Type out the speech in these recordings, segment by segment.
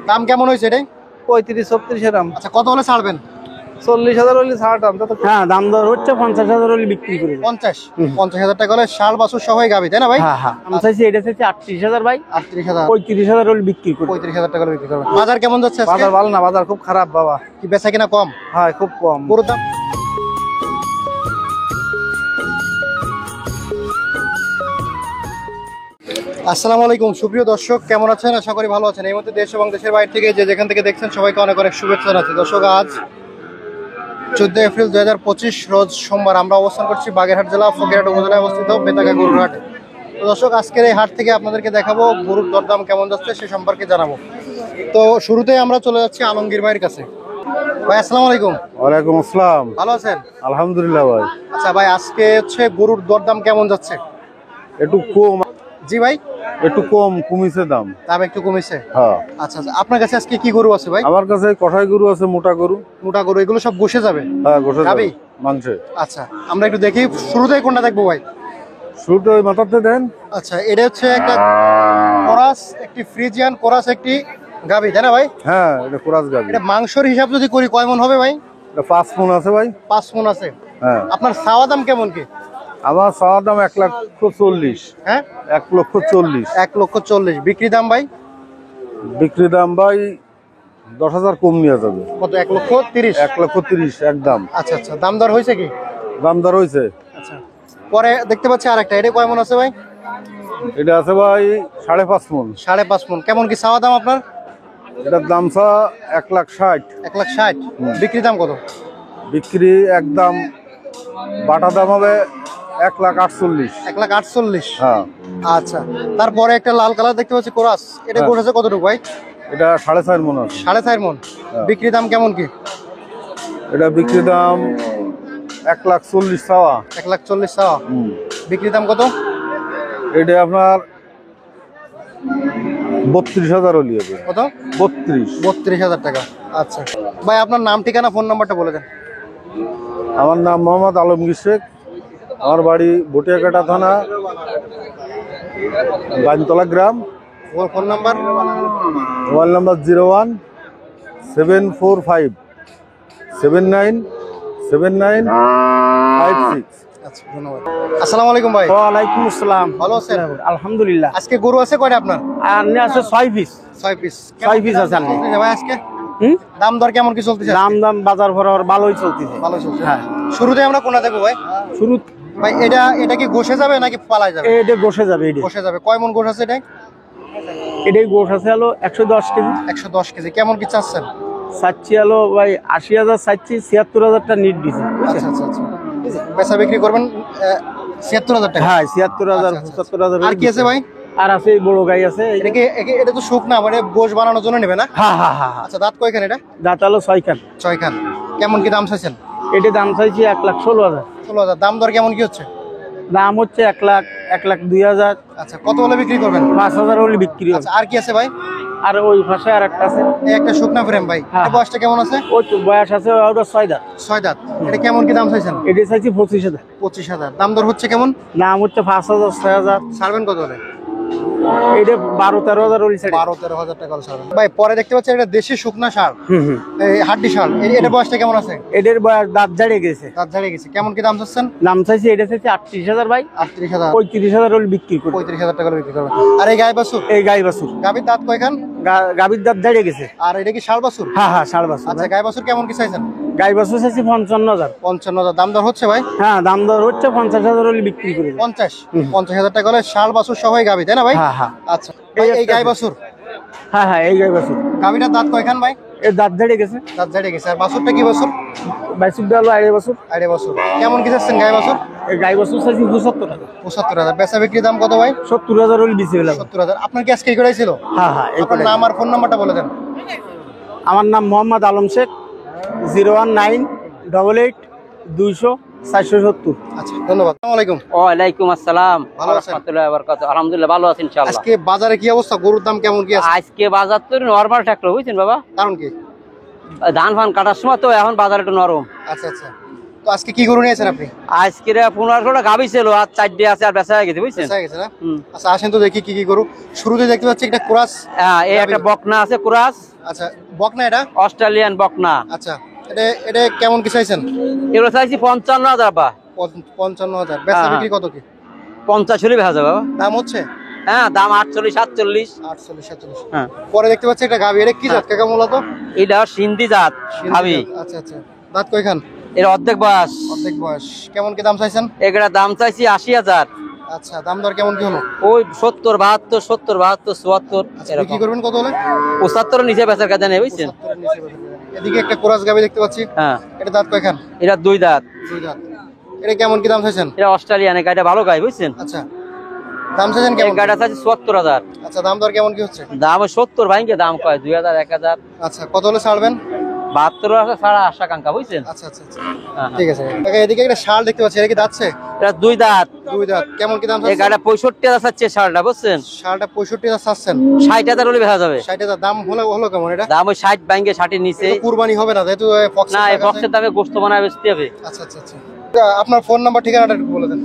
দাম কেমন হয়েছে এটাই? 35-36 এরকম। আচ্ছা, কত হলে ছাড়বেন? 40,000 হলে ছাড়তাম। হ্যাঁ, দাম দর হচ্ছে 50,000 হলে বিক্রি করি। 50,000 টাকা হলে ষাঁড় বাছুর সহই গাবি, তাই না ভাই? হ্যাঁ হ্যাঁ, আমি চাইছি এটা চাইছি 38,000 ভাই। 38,000। 35,000 হলে বিক্রি করি। 35,000 টাকা হলে বিক্রি করবেন। বাজার কেমন যাচ্ছে আজকে? বাজার ভালো না, বাজার খুব খারাপ বাবা। কি বেচা কিনা কম? হ্যাঁ, খুব কম। গরুর দাম আসসালামু আলাইকুম সুপ্রিয় দর্শক, কেমন আছেন? আশা করি ভালো আছেন। এই মুহূর্তে দেশ এবং দেশের বাইরে থেকে যে যেখান থেকে দেখছেন সবাইকে অনেক অনেক শুভেচ্ছা জানাচ্ছি। দর্শক, আজ 14 এপ্রিল 2025 রোজ সোমবার আমরা অবস্থান করছি বাগেরহাট জেলা ফকিরহাট উপজেলায় অবস্থিত বেতাগা গরুর হাটে। তো দর্শক, আজকের এই হাট থেকে আপনাদেরকে দেখাবো গরুর দরদাম কেমন যাচ্ছে সে সম্পর্কে জানাবো। তো শুরুতেই আমরা চলে যাচ্ছি আলমগীর ভাইয়ের কাছে। ভাই আসসালামু আলাইকুম। ওয়ালাইকুম আসসালাম। ভালো আছেন? আলহামদুলিল্লাহ ভাই। আচ্ছা ভাই, আজকে হচ্ছে গরুর দরদাম কেমন যাচ্ছে? একটু কম। জি ভাই, একটু কমিছে দাম। দাম একটু কমেছে। হ্যাঁ। আচ্ছা আচ্ছা, আপনার কাছে আজকে কি গরু আছে ভাই? আমার কাছে কষাই গরু আছে, মোটা গরু। মোটা গরু, এগুলো সব বসে যাবে? হ্যাঁ, গোশে গাবি? মাংসে। আচ্ছা, আমরা একটু দেখি শুরুতেই কোনটা দেখবো ভাই? শুরুটা ওই মাথাতে দেন। আচ্ছা, এটা হচ্ছে একটা কোরাস, একটি ফ্রিজিয়ান কোরাস, একটি গাবি, তাই না ভাই? হ্যাঁ, এটা কোরাস গাবি। এটা মাংসের হিসাব যদি করি কয় মন হবে ভাই? এটা 5 মণ আছে ভাই। 5 মন আছে। হ্যাঁ। আপনার চাওয়া দাম কেমন কি? আমার চাওয়া দাম 1,40,000। হ্যাঁ, 1,40,000। 1,40,000। বিক্রি দাম ভাই? বিক্রি দাম ভাই 10,000 কম নিয়ে যাবে। কত? 1,30,000? 1,30,000 একদম। আচ্ছা আচ্ছা, দাম দর হয়েছে কি? দাম দর হয়েছে। আচ্ছা, পরে দেখতে পাচ্ছি আরেকটা, এটা কয় মন আছে ভাই? এটা আছে ভাই 5.5 মণ। 5.5 মন। কেমন কি চাওয়া দাম আপনার? এটার দাম চা 1,60,000। 1,60,000। বিক্রি দাম কত? বিক্রি একদম বাটা দাম হবে 1,48,000। 1,48,000। হ্যাঁ। আচ্ছা, তারপরে একটা লাল কালার দেখতে পাচ্ছি কোরাস, এটা হ্যাঁ। গোছ কতটুকু ভাই? এটা 4.5 মণ আছে। 4.5 মন। হ্যাঁ। বিক্রি দাম কেমন কি? এটা বিক্রি দাম 1,40,000 চাওয়া। 1,40,000 চাওয়া। বিক্রি দাম কত? এটা আপনার 32,000 হলি হবে। কত? 32,000 টাকা। আচ্ছা ভাই, আপনার নাম ঠিকানা ফোন নাম্বারটা বলে দেন। আমার নাম মোহাম্মদ আলমগীর শেখ। আমার বাড়ি বটিয়াকাটা থানা, বানতলা গ্রাম। Phone number? Mobile number 01-747979756। আচ্ছা, ধন্যবাদ। আসসালামু আলাইকুম ভাই। ওয়ালাইকুম আসসালাম। ভালো আছেন? আলহামদুলিল্লাহ। আজকে গরু আছে কয়টা আপনার? আর আছে 6 পিস। 6 পিস। 6 পিস আছে আপনি। ভাই আজকে দাম দর কেমন কি চলতেছে? দাম বাজার ভরার ভালোই চলতেছে। ভালো চলছে। হ্যাঁ। শুরুতে আমরা কোনটা দেখবো ভাই? শুরু ভাই, এটা কি গোশে যাবে নাকি পালায় যাবে? এটা গোশে যাবে। গোশে যাবে। কয় মন গোশ আছে এটা? এটাই গোশ আছে হলো 110 কেজি। 110 কেজি। কেমন কি চাচ্ছেন? চাচ্ছি হলো ভাই 80,000 চাচ্ছি, 76,000টা নিট দিছে। আচ্ছা আচ্ছা আচ্ছা, বেচা বিক্রি করবেন 76,000 টাকা? হ্যাঁ, 76,000 আচ্ছা, আচ্ছা। 75,000। আর কি আছে ভাই? আর আছে বড় গাই আছে। এটা তো শুকনা, মানে গোশ বানানোর জন্য নেবে না? হ্যাঁ হ্যাঁ হ্যাঁ। আচ্ছা, দাঁত কয়খান এটা? দাঁত হলো 6 খান। 6 খান। কেমন কি দাম চাইছেন? এটা দাম চাইছি 1,16,000। 16,000। দাম দর কেমন কি হচ্ছে? দাম হচ্ছে 1,02,000। আচ্ছা, কত হলে বিক্রি করবেন? 5,000 হলে বিক্রি হবে। আচ্ছা, আর কি আছে ভাই? আর ওই পাশে আর একটা আছে। এই একটা শুকনা ফ্রেম ভাই, হ্যাঁ। এর বয়সটা কেমন আছে? ওই তো বয়স আছে ওটা 6 দাঁত। 6 দাঁত। এটা কেমন কি দাম চাইছেন? এটা চাইছি 25,000। 25,000। দাম দর হচ্ছে কেমন? দাম হচ্ছে 5,000 6,000। ছাড়বেন কত হলে? এটা 12-13,000 হলে ছাড়ি। 12-13,000 টাকা হলে ছাড়বেন। ভাই, পরে দেখতে পাচ্ছেন এটা দেশি শুকনা ষাঁড়, এই হাড্ডি ষাঁড়। এটা বয়সটা কেমন আছে? এটার বয়স দাঁত ঝাড়িয়ে গেছে। দাঁত ঝাড়িয়ে গেছে। কেমন কি দাম চাচ্ছেন? দাম চাইছি এটা চাইছি 38,000 ভাই। 38,000। 35,000 হলে বিক্রি করি। 35,000 টাকা হলে বিক্রি করবেন। আর এই গাই বাছুর? এই গাই বাছুর। গাভীর দাঁত কয়খান? গাভীর দাঁত ঝাড়িয়ে গেছে। আর এটা কি ষাঁড় বাছুর? হ্যাঁ হ্যাঁ, ষাঁড় বাছুর। আচ্ছা, গাই বাছুর কেমন কি চাইছেন? গাই বাছুর চাইছি 55,000। 55,000। দাম দর হচ্ছে ভাই? হ্যাঁ, দাম দর হচ্ছে 50,000 হলে বিক্রি করি। 50,000 টাকা হলে ষাঁড় বাছুর সহই গাভী, তাই না ভাই? হ্যাঁ হ্যাঁ। আচ্ছা ভাই, এই গাই বাছুর? হ্যাঁ হ্যাঁ, এই গাই বাছুর। গাভীটার দাঁত কয়খান ভাই? এর দাঁত ঝাড়িয়ে গেছে। দাঁত ঝাড়িয়ে গেছে। আর বাছুরটা কি বাছুর? বাছুরটা হলো আড়াই বছর। আড়াই বছর। কেমন কি চাচ্ছেন গাই বাছুর? এই গাই বাছুর চাইছি 75 টাকা। 75,000। বেচা বিক্রি দাম কত ভাই? 70,000 হলে বিক্রি হলাম। 70,000। আপনার কি আজকে করাই ছিল? হ্যাঁ হ্যাঁ, এই আপনার নাম আর ফোন নাম্বারটা বলে দেন। আমার নাম মোহাম্মদ আলম শেখ। 01988-200-470। আচ্ছা, ধন্যবাদ। আসসালামু আলাইকুম। ওয়ালাইকুম আসসালাম। ভালো আছেন? রাহমাতুল্লাহি ওয়া বারাকাতুহু। আলহামদুলিল্লাহ ভালো আছি ইনশাআল্লাহ। আজকে বাজারে কি অবস্থা? গরুর দাম কেমন কি আছে? আজকে বাজার তো নরমাল ট্রাক্টর বুঝছেন বাবা, কারণ কি? ধান ফান কাটার সময় তো এখন বাজার একটু নরম। আচ্ছা আচ্ছা। তো আজকে কি গরু নিয়েছেন আপনি? আজকে 1500টা গাবি ছিল, আর 4টে আছে, আর বেচা হয়ে গেছে বুঝছেন। বেচা গেছে না? হুম। আচ্ছা আসেন তো দেখি কি কি গরু। শুরুতে দেখতে পাচ্ছি একটা ক্রস। হ্যাঁ, এই একটা বকনা আছে কুরাস, আচ্ছা বকনা এটা? অস্ট্রেলিয়ান বকনা। আচ্ছা এটা এটা কেমন কি চাইছেন? এগুলো চাইছি 55,000 বা 55,000। বেচা হ্যাঁ, বিক্রি কত কি? 50 হলে বেচা যাবে বাবা। দাম হচ্ছে হ্যাঁ, দাম 48, 47। 48 47। হ্যাঁ, পরে দেখতে পাচ্ছি একটা গাভী। এটা কি জাত কাকা মূলত? এটা সিন্ধি জাত গাবি। আচ্ছা আচ্ছা। দাঁত কয়খান? এর অর্ধেক বয়স। অর্ধেক বয়স। কেমন কি দাম চাইছেন? এগুলা দাম চাইছি 80,000। আচ্ছা দাম দর কেমন কি হলো? ওই 70, 72, 70, 72, 74 আচ্ছা, এরকম। বিক্রি করবেন কত হলে? 75 নিচে বেচার কাজে নেই বুঝছেন। 75 এর নিচে বেচা যাবে। এদিকে একটা কোরাস গাভী দেখতে পাচ্ছি। হ্যাঁ, এটা দাঁত কয়খান? এটা 2 দাঁত। দুই দাঁত। এটা কেমন কি দাম চাইছেন? এটা অস্ট্রেলিয়ান, এই গাড়িটা ভালো গাই বুঝছেন। আচ্ছা দাম চাইছেন এই কেমন? গাড়িটা চাইছি 74,000। আচ্ছা দাম দর কেমন কি হচ্ছে? দাম ওই 70 ভাইকে দাম কয় 2000, 1000। আচ্ছা কত হলে ছাড়বেন? 72 আছে সারা আশা কাঙ্কা বুঝছেন। আচ্ছা আচ্ছা আচ্ছা হ্যাঁ, ঠিক আছে কাকা। এদিকে একটা শাল দেখতে পাচ্ছি। এটা কি দাঁতছে? এটা 2 দাঁত। দুই দাঁত। কেমন কি দাম এই চাচ্ছেন? গাড়িটা 65,000 চাচ্ছে শালটা বুঝছেন। শালটা 65,000 চাচ্ছেন। 60,000 হলে বেচা যাবে। 60,000 দাম হলো হলো কেমন এটা? দাম ওই 60 ভাইকে 60 নিচে। এটা তো কুরবানি হবে না যেহেতু ফক্স। না, এই বক্সের দামে গোশত বানায় বেচতে হবে। আচ্ছা আচ্ছা আচ্ছা। আপনার ফোন নাম্বার ঠিকানাটা একটু বলে দেন।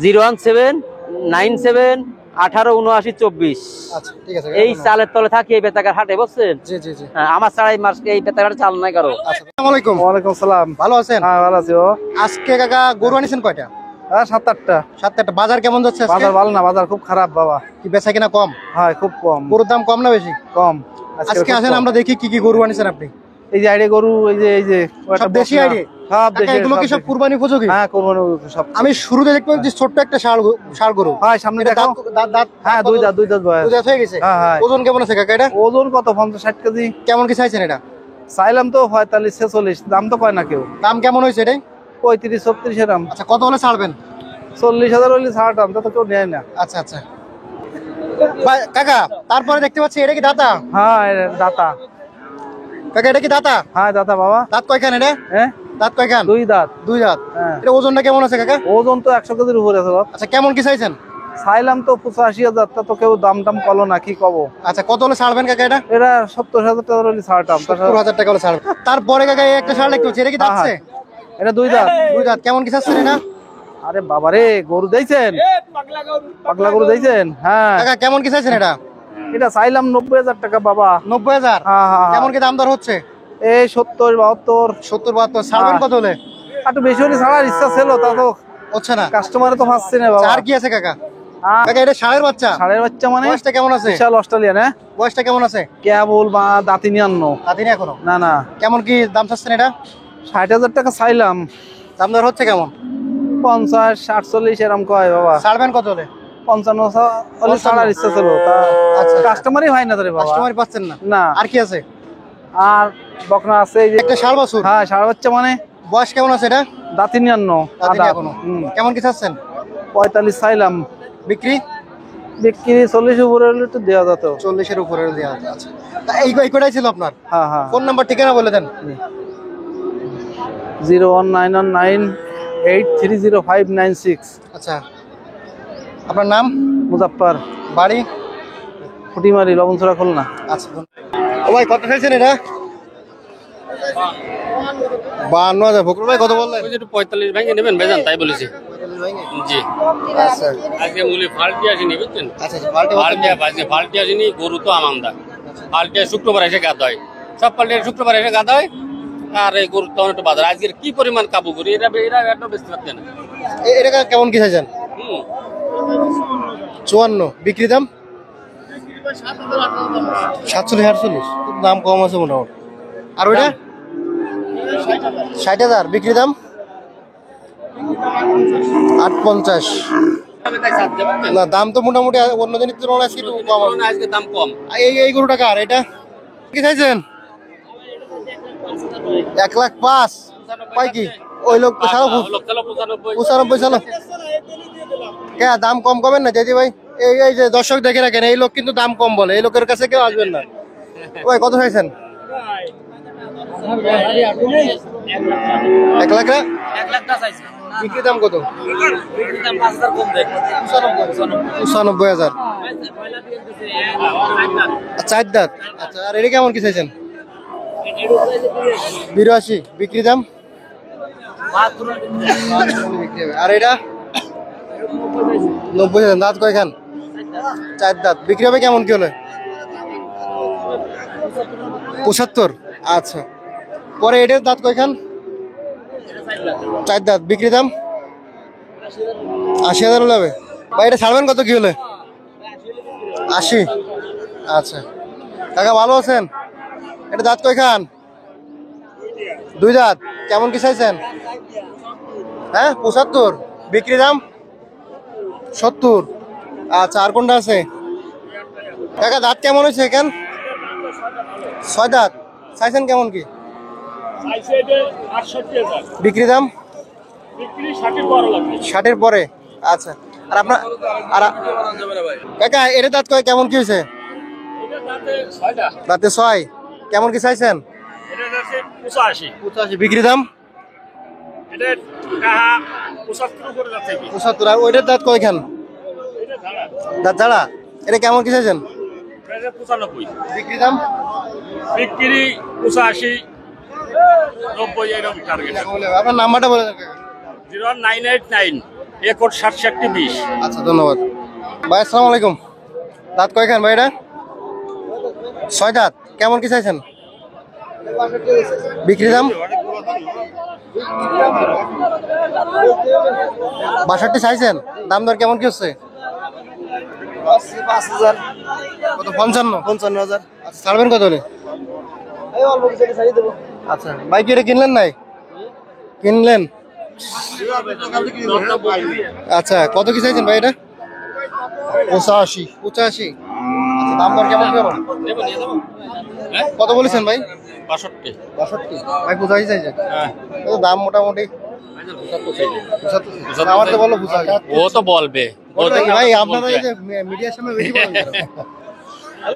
01797187924। আচ্ছা ঠিক আছে এই চালের তলে থাকি এই বেতাকার হাটে বুঝছেন। জি জি জি। হ্যাঁ, আমার ছাড়াই মাস এই বেতাকার চাল নাই কারো। আচ্ছা আসসালামু আলাইকুম। ওয়ালাইকুম আসসালাম। ভালো আছেন? হ্যাঁ ভালো আছি। ও আজকে কাকা গরু আনিছেন কয়টা? হ্যাঁ 7-8টা। 7টা। বাজার কেমন যাচ্ছে আজকে? বাজার ভালো না, বাজার খুব খারাপ বাবা। কি বেচা কিনা কম? হ্যাঁ খুব কম। গরুর দাম কম না বেশি? কম আজকে খুব আসেন কম। আমরা দেখি কি কি গরু আনিছেন আপনি। এই যে আইডি গরু, এই যে ও একটা সব দেশি বকনা। আইডি? সব কাকা দেশি। এগুলো কি সব কুরবানি উপযোগী? হ্যাঁ কোরবানি সব। আমি শুরুতে দেখতে পাচ্ছি ছোট্ট একটা ষাঁড় গরু। হ্যাঁ সামনে এটা দেখাও। দাঁত দাঁত হ্যাঁ কত? 2 দাঁত বয়স। দুই দাঁত হয়ে গেছে। হ্যাঁ হ্যাঁ। ওজন কেমন আছে কাকা এটা? ওজন কত? 50-60 কেজি। কেমন কি চাইছেন এটা? চাইলাম তো 45-46, দাম তো কয় না কেউ। দাম কেমন হয়েছে এটাই? 35-36 এরম। আচ্ছা কত হলে ছাড়বেন? 40,000 হলে ছাড়তাম, তা তো কেউ নেয় না। আচ্ছা আচ্ছা ভাই কাকা তারপরে দেখতে পাচ্ছি এটা কি দাতা? হ্যাঁ দাতা। কাকা এটা কি দাতা? হ্যাঁ দাতা বাবা। দাঁত কয়খান এটা? হ্যাঁ দাঁত কয়খান? 2 দাঁত। দুই দাঁত। হ্যাঁ। এটা ওজনটা কেমন আছে কাকা? ওজন তো 100 কেজির উপরে আছে বাপ। আচ্ছা কেমন কি চাইছেন? চাইলাম তো 85,000, তা তো কেউ দাম টাম করলো না, কি কব। আচ্ছা কত হলে ছাড়বেন কাকা এটা? এটা 70,000 টাকা হলে ছাড়তাম। 70,000 টাকা হলে ছাড়বেন। তারপরে কাকা এই একটা ষাঁড় দেখতে পাচ্ছি। এটা কি দাঁতছে? এটা 2 দাঁত। দুই দাঁত। কেমন কি চাচ্ছেন এটা? আরে বাবা রে, গরু দিয়েছেন? পাগলা গরু দিয়েছেন? হ্যাঁ। কাকা কেমন কি চাইছেন এটা? এটা চাইলাম 90,000 টাকা বাবা। 90,000। হ্যাঁ হ্যাঁ। কেমন কি দাম দর হচ্ছে? এই 70-72। 70-72। ছাড়বেন কত হলে? একটু বেশি হলে ছাড়ার ইচ্ছা ছিল, তা তো হচ্ছে না। কাস্টমারে তো পাচ্ছে না বাবা। আর কি আছে কাকা? কাকা এটা ষাঁড়ের বাচ্চা? ষাঁড়ের বাচ্চা মানে? বয়সটা কেমন আছে? বিশাল অস্ট্রেলিয়ান। হ্যাঁ বয়সটা কেমন আছে? কেবল বা দাঁতি নিয়ে আনো। দাদিন এখনো? না না, কেমন কি দাম চাচ্ছেন এটা? 60,000 টাকা চাইলাম। দাম দর হচ্ছে কেমন? 50-48 এরম কয় বাবা। ছাড়বেন কত হলে? 55 হলে ছাড়ার ইচ্ছা ছিল, আচ্ছা। কাস্টমারই হয় না তোরে বাবা। কাস্টমারই পাচ্ছেন না? না। আর কি আছে? আর বকনা আছে এই যে। একটা ষাঁড় বাছুর? হ্যাঁ ষাঁড় বাচ্চা মানে? বয়স কেমন আছে এটা? দাঁতি নিয়ে আনো। দাদিন এখনো? কেমন কি চাচ্ছেন? 45 চাইলাম। বিক্রি? বিক্রি 40 উপরে হলে একটু দেওয়া যেত। 40-এর উপরে দেওয়া আছে। আচ্ছা তা এই কটাই ছিল আপনার? হ্যাঁ হ্যাঁ। ফোন নাম্বার ঠিকানা বলে দেন। 01919830596। আচ্ছা আপনার নাম? মুজাফফর। বাড়ি? ফুটিমারি, লবণছড়া, খুলনা। আচ্ছা ও ভাই কত চাইছেন এটা? 52,000। ফকরুল ভাই কত বললেন? 45 ভাঙে নেবেন বেজান, তাই বলেছি। জি আচ্ছা আজকে মূলে ফাল্টি আসেনি বুঝছেন। আচ্ছা পাল্টে আজকে ফাল্টি আসেনি, গরু তো আমান্দা। ফাল্টি শুক্রবার এসে গাদা হয়, সব পাল্টি শুক্রবার এসে গাদা হয়। আর এই গরু তো একটু বাজার আজকের কি পরিমাণ কাবু করি, এরা একটা বেশি পাচ্ছে না। এটা কেমন কি চাইছেন? 54। বিক্রি দাম? 47-48। দাম কম আছে মোটামুটি। আর ওইটা? 60,000। বিক্রি দাম? 850। না দাম তো মোটামুটি অন্য দিনের তুলনায় আজকে একটু কম আছে। আজকে দাম কম। এই গরুটা কার এটা? কি চাইছেন? 1,05,000 পাই কি? ওই লোক তো সারা 95 সাল। কে দাম কম কমেন না দিদি ভাই? এই যে দর্শক দেখে রাখেন, এই লোক কিন্তু দাম কম বলে, এই লোকের কাছে কেউ আসবেন না। ভাই কত চাইছেন? 1 লাখ? বিক্রি দাম কত? 95,000। 4 দাঁত। আচ্ছা আর এটা কেমন কি চাইছেন? 82। বিক্রি দাম? বিক্রি হবে। আর এটা 90,000। দাঁত কয়খান? 4 দাঁত। বিক্রি হবে কেমন কি হলে? 75। আচ্ছা, পরে এটার দাঁত কয়খান? 4 দাঁত। বিক্রি দাম 80,000 হলে হবে। ভাই এটা ছাড়বেন কত কি হলে? 80। আচ্ছা কাকা ভালো আছেন? এটা দাঁত কয়খান? 2 দাঁত। কেমন কি চাইছেন? হ্যাঁ 75। বিক্রি দাম 70। আচ্ছা, আর কোনটা আছে কাকা? দাঁত কেমন হয়েছে কেন? 6 দাঁত। চাইছেন কেমন কি? বিক্রি দাম 60-এর পরে। আচ্ছা, আর আপনার কাকা এটা দাঁত কয় কেমন কি হয়েছে? দাঁতে 6। কেমন কি চাইছেন? 85। বিক্রি দাম 75। আর ওইটার দাঁত কয়খান? দাঁত ঝাড়া। এটা কেমন কি চাইছেন? 95। বিক্রি দাম বিক্রি 85, 90 এরকম টার্গেট। আপনার নাম্বারটা বলে দেন কাকা। 0989 61 20। আচ্ছা ধন্যবাদ ভাই। আসসালামু আলাইকুম। দাঁত কয়খান ভাই এটা? 6 দাঁত। কেমন কি চাইছেন? বিক্রি দাম 62 চাইছেন। দাম দর কেমন কি হচ্ছে? 5,000। কত? 55,000। আচ্ছা, ছাড়বেন কত হলে? আচ্ছা ভাই কি এটা কিনলেন নাই? কিনলেন। আচ্ছা, কত কি চাইছেন ভাই এটা? 85। আচ্ছা, দাম দর কেমন কি হলো? কত বলেছেন ভাই? 65। 62। ভাই বুঝাই চাইছেন? হ্যাঁ, তো দাম মোটামুটি 75। আমার তো বলো বুঝা। ও তো বলবে। ও তো ভাই আপনারা এই যে মিডিয়ার সামনে বেশি বলেন কেন?